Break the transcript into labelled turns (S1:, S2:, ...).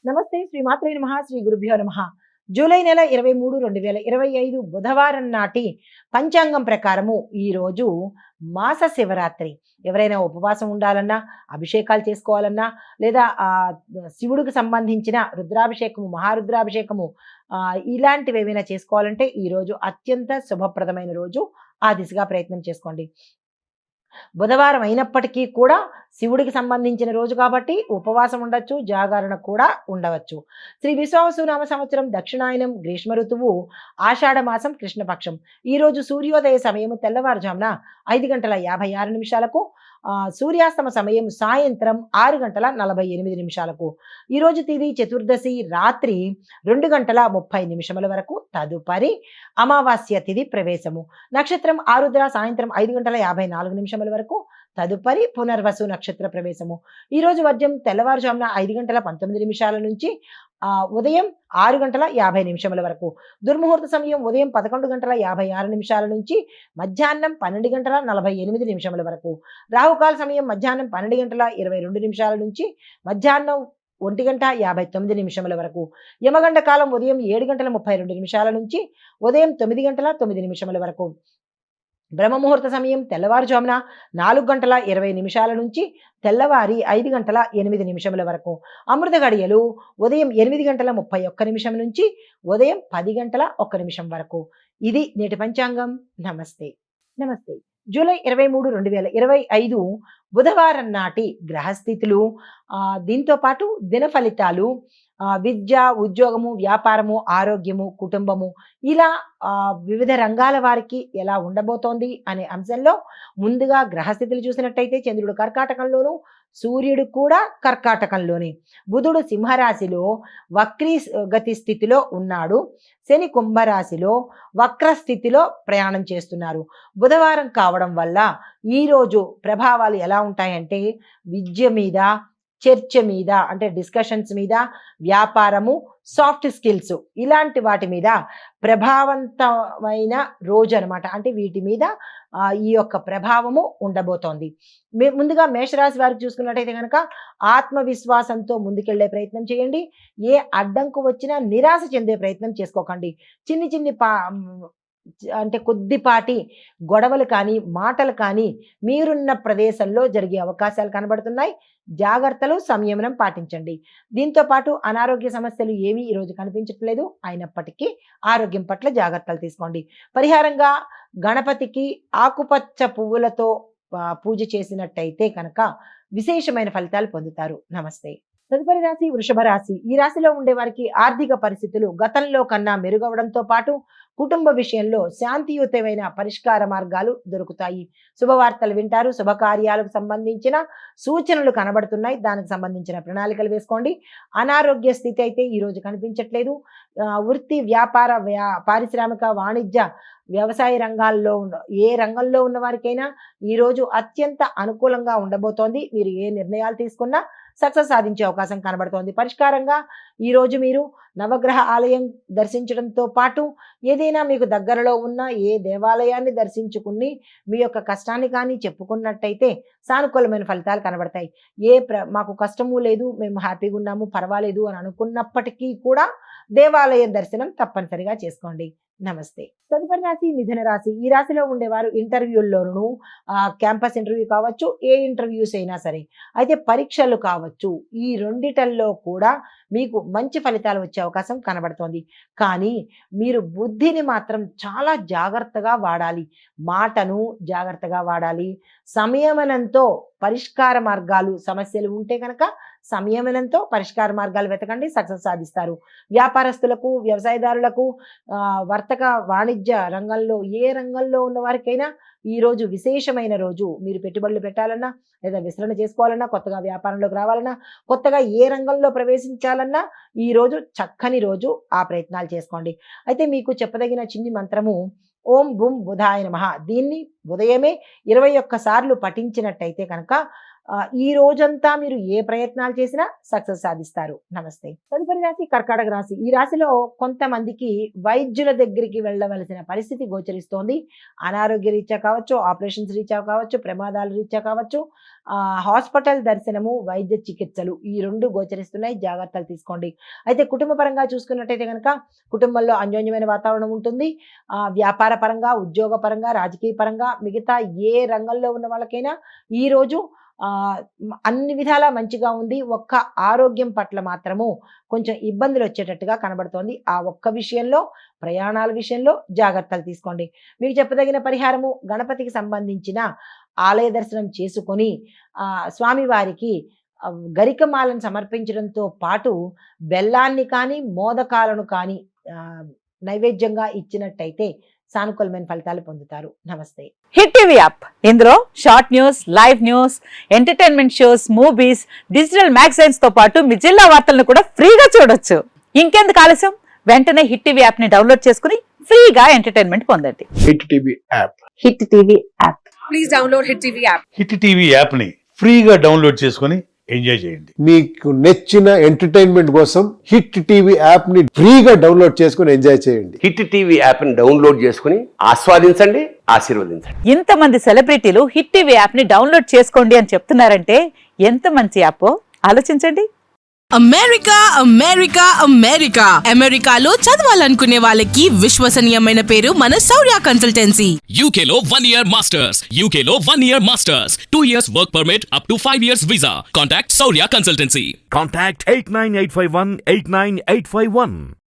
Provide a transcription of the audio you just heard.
S1: నమస్తే శ్రీ మాత్రే నమః శ్రీ గురుభ్యో నమః. జూలై నెల 23, 2025 బుధవారం నాటి పంచాంగం ప్రకారము ఈరోజు మాస శివరాత్రి. ఎవరైనా ఉపవాసం ఉండాలన్నా, అభిషేకాలు చేసుకోవాలన్నా, లేదా శివుడికి సంబంధించిన రుద్రాభిషేకము, మహారుద్రాభిషేకము ఇలాంటివి ఏమైనా చేసుకోవాలంటే ఈరోజు అత్యంత శుభప్రదమైన రోజు. ఆ దిశగా ప్రయత్నం చేసుకోండి. బుధవారం అయినప్పటికీ కూడా శివుడికి సంబంధించిన రోజు కాబట్టి ఉపవాసం ఉండొచ్చు, జాగరణ కూడా ఉండవచ్చు. శ్రీ విశ్వావసునామ సంవత్సరం దక్షిణాయనం గ్రీష్మ ఋతువు ఆషాఢ మాసం కృష్ణపక్షం. ఈరోజు సూర్యోదయ సమయము తెల్లవారుజామున 5:56 సూర్యాస్తమ సమయం సాయంత్రం 6:48 ఈరోజు తిథి చతుర్దశి రాత్రి 2:30 వరకు. తదుపరి అమావాస్య తిథి ప్రవేశము. నక్షత్రం ఆరుద్ర సాయంత్రం 5:54 వరకు. తదుపరి పునర్వసు నక్షత్ర ప్రవేశము. ఈరోజు వర్జం తెల్లవారుజామున 5:19 నుంచి ఉదయం 6:50 వరకు. దుర్ముహూర్త సమయం ఉదయం 11:56 నుంచి మధ్యాహ్నం 12:48 వరకు. రాహుకాల సమయం మధ్యాహ్నం 12:22 నుంచి మధ్యాహ్నం 1:59 వరకు. యమగండ కాలం ఉదయం 7:32 నుంచి ఉదయం 9:09 వరకు. బ్రహ్మముహూర్త సమయం తెల్లవారుజామున 4:20 నుంచి తెల్లవారి 5:08 వరకు. అమృత గడియలు ఉదయం 8:31 నుంచి ఉదయం 10:01 వరకు. ఇది నేటి పంచాంగం. నమస్తే. నమస్తే. జూలై 23, 2025 బుధవారం నాటి గ్రహస్థితులు, దీంతో పాటు దిన ఫలితాలు, విద్య, ఉద్యోగము, వ్యాపారము, ఆరోగ్యము, కుటుంబము ఇలా వివిధ రంగాల వారికి ఎలా ఉండబోతోంది అనే అంశంలో ముందుగా గ్రహస్థితులు చూసినట్టయితే చంద్రుడు కర్కాటకంలోను, సూర్యుడు కూడా కర్కాటకంలోనే, బుధుడు సింహరాశిలో వక్రీ గతి స్థితిలో ఉన్నాడు, శని కుంభరాశిలో వక్ర స్థితిలో ప్రయాణం చేస్తున్నారు. బుధవారం కావడం వల్ల ఈరోజు ప్రభావాలు ఎలా ఉంటాయంటే విద్య మీద, చర్చ మీద అంటే డిస్కషన్స్ మీద, వ్యాపారము, సాఫ్ట్ స్కిల్స్ ఇలాంటి వాటి మీద ప్రభావవంతమైన రోజు అనమాట. అంటే వీటి మీద ఈ యొక్క ప్రభావము ఉండబోతోంది. ముందుగా మేషరాశి వారికి చూసుకున్నట్టయితే కనుక ఆత్మవిశ్వాసంతో ముందుకెళ్లే ప్రయత్నం చేయండి. ఏ అడ్డంకు వచ్చినా నిరాశ చెందే ప్రయత్నం చేసుకోకండి. చిన్ని చిన్ని అంటే కొద్దిపాటి గొడవలు కానీ, మాటలు కానీ మీరున్న ప్రదేశంలో జరిగే అవకాశాలు కనబడుతున్నాయి. జాగ్రత్తలు, సంయమనం పాటించండి. దీంతో పాటు అనారోగ్య సమస్యలు ఏమీ ఈరోజు కనిపించట్లేదు. అయినప్పటికీ ఆరోగ్యం పట్ల జాగ్రత్తలు తీసుకోండి. పరిహారంగా గణపతికి ఆకుపచ్చ పువ్వులతో పూజ చేసినట్టయితే కనుక విశేషమైన ఫలితాలు పొందుతారు. నమస్తే. తదుపరి రాశి వృషభ రాశి. ఈ రాశిలో ఉండే వారికి ఆర్థిక పరిస్థితులు గతంలో కన్నా మెరుగవడంతో పాటు కుటుంబ విషయంలో శాంతియుతమైన పరిష్కార మార్గాలు దొరుకుతాయి. శుభవార్తలు వింటారు. శుభకార్యాలకు సంబంధించిన సూచనలు కనబడుతున్నాయి. దానికి సంబంధించిన ప్రణాళికలు వేసుకోండి. అనారోగ్య స్థితి అయితే ఈరోజు కనిపించట్లేదు. వృత్తి, వ్యాపార, పారిశ్రామిక, వాణిజ్య, వ్యవసాయ రంగాల్లో ఏ రంగంలో ఉన్న వారికైనా ఈరోజు అత్యంత అనుకూలంగా ఉండబోతోంది. మీరు ఏ నిర్ణయాలు తీసుకున్నా సక్సెస్ సాధించే అవకాశం కనబడుతోంది. పరిష్కారంగా ఈరోజు మీరు నవగ్రహ ఆలయం దర్శించడంతో పాటు ఏదైనా మీకు దగ్గరలో ఉన్న ఏ దేవాలయాన్ని దర్శించుకుని మీ యొక్క కష్టాన్ని కానీ చెప్పుకున్నట్టయితే సానుకూలమైన ఫలితాలు కనబడతాయి. మాకు కష్టము లేదు, మేము హ్యాపీగా ఉన్నాము, పర్వాలేదు అని అనుకున్నప్పటికీ కూడా దేవాలయ దర్శనం తప్పనిసరిగా చేసుకోండి. నమస్తే. తదుపరి రాశి మిథున రాశి. ఈ రాశిలో ఉండేవారు ఇంటర్వ్యూల్లోనూ, క్యాంపస్ ఇంటర్వ్యూ కావచ్చు, ఏ ఇంటర్వ్యూస్ అయినా సరే, అయితే పరీక్షలు కావచ్చు, ఈ రెండిటల్లో కూడా మీకు మంచి ఫలితాలు వచ్చే అవకాశం కనబడుతోంది. కానీ మీరు బుద్ధిని మాత్రం చాలా జాగ్రత్తగా వాడాలి. మాటను జాగ్రత్తగా వాడాలి. సంయమనంతో పరిష్కార మార్గాలు, సమస్యలు ఉంటే కనుక సంయమనంతో పరిష్కార మార్గాలు వెతకండి, సక్సెస్ సాధిస్తారు. వ్యాపారస్తులకు, వ్యవసాయదారులకు, వర్తక వాణిజ్య రంగంలో ఏ రంగంలో ఉన్న వారికైనా ఈరోజు విశేషమైన రోజు. మీరు పెట్టుబడులు పెట్టాలన్నా, లేదా విస్తరణ చేసుకోవాలన్నా, కొత్తగా వ్యాపారంలోకి రావాలన్నా, కొత్తగా ఏ రంగంలో ప్రవేశించాలన్నా ఈరోజు చక్కని రోజు. ఆ ప్రయత్నాలు చేసుకోండి. అయితే మీకు చెప్పదగిన చిన్ని మంత్రము ఓం బుం బుధాయ నమః. దీన్ని ఉదయమే 21 సార్లు పఠించినట్టయితే కనుక ఈ రోజంతా మీరు ఏ ప్రయత్నాలు చేసినా సక్సెస్ సాధిస్తారు. నమస్తే. తదుపరి రాశి కర్కాటక రాశి. ఈ రాశిలో కొంతమందికి వైద్యుల దగ్గరికి వెళ్ళవలసిన పరిస్థితి గోచరిస్తోంది. అనారోగ్య రీత్యా కావచ్చు, ఆపరేషన్స్ రీత్యా కావచ్చు, ప్రమాదాల రీత్యా కావచ్చు, హాస్పిటల్ దర్శనము, వైద్య చికిత్సలు ఈ 2 గోచరిస్తున్నాయి. జాగ్రత్తలు తీసుకోండి. అయితే కుటుంబ పరంగా చూసుకున్నట్టయితే కనుక కుటుంబంలో అన్యోన్యమైన వాతావరణం ఉంటుంది. వ్యాపార పరంగా, ఉద్యోగ పరంగా, రాజకీయ పరంగా, మిగతా ఏ రంగంలో ఉన్న వాళ్ళకైనా ఈరోజు అన్ని విధాలా మంచిగా ఉంది. ఒక్క ఆరోగ్యం పట్ల మాత్రము కొంచెం ఇబ్బందులు వచ్చేటట్టుగా కనబడుతోంది. ఆ ఒక్క విషయంలో, ప్రయాణాల విషయంలో జాగ్రత్తలు తీసుకోండి. మీకు చెప్పదగిన పరిహారము, గణపతికి సంబంధించిన ఆలయ దర్శనం చేసుకొని స్వామివారికి గరికమాలను సమర్పించడంతో పాటు బెల్లాన్ని కానీ, మోదకాలను కానీ నైవేద్యంగా ఇచ్చినట్టయితే సానుకూలమైన ఫలితాలు పొందుతారు. నమస్తే.
S2: హిట్ టీవీ యాప్, ఇందులో short news, live news, entertainment shows, movies, digital magazines తో పాటు మీ జిల్లా వార్తలను కూడా ఫ్రీగా చూడొచ్చు. ఇంకెందుకు ఆలస్యం, వెంటనే హిట్ టీవీ యాప్ ని డౌన్లోడ్ చేసుకుని ఫ్రీగా ఎంటర్టైన్మెంట్ పొందండి.
S3: Hit TV app.
S2: Hit TV app.
S4: Please download hit TV app.
S5: Hit TV app ని ఫ్రీగా డౌన్లోడ్ చేసుకొని ఎంజాయ్ చేయండి.
S3: మీకు నచ్చిన ఎంటర్టైన్మెంట్ కోసం హిట్ టీవీ యాప్ ని ఫ్రీగా డౌన్లోడ్ చేసుకొని ఎంజాయ్ చేయండి.
S6: హిట్ టీవీ యాప్ ని డౌన్లోడ్ చేసుకుని ఆస్వాదించండి, ఆశీర్వదించండి.
S2: ఇంతమంది సెలబ్రిటీలు హిట్ టీవీ యాప్ ని డౌన్లోడ్ చేసుకోండి అని చెప్తున్నారంటే ఎంత మంచి యాప్ ఆలోచించండి.
S7: అమెరికా అమెరికా అమెరికా అమెరికాలో చదవాలనుకునే వాళ్ళకి విశ్వసనీయమైన పేరు మన శౌర్య కన్సల్టెన్సీ.
S8: UK లో 1 year masters. UK లో 1 year masters. 2 years work permit up to 5 years visa. Contact Saurya Consultancy.
S9: Contact 89851 89851.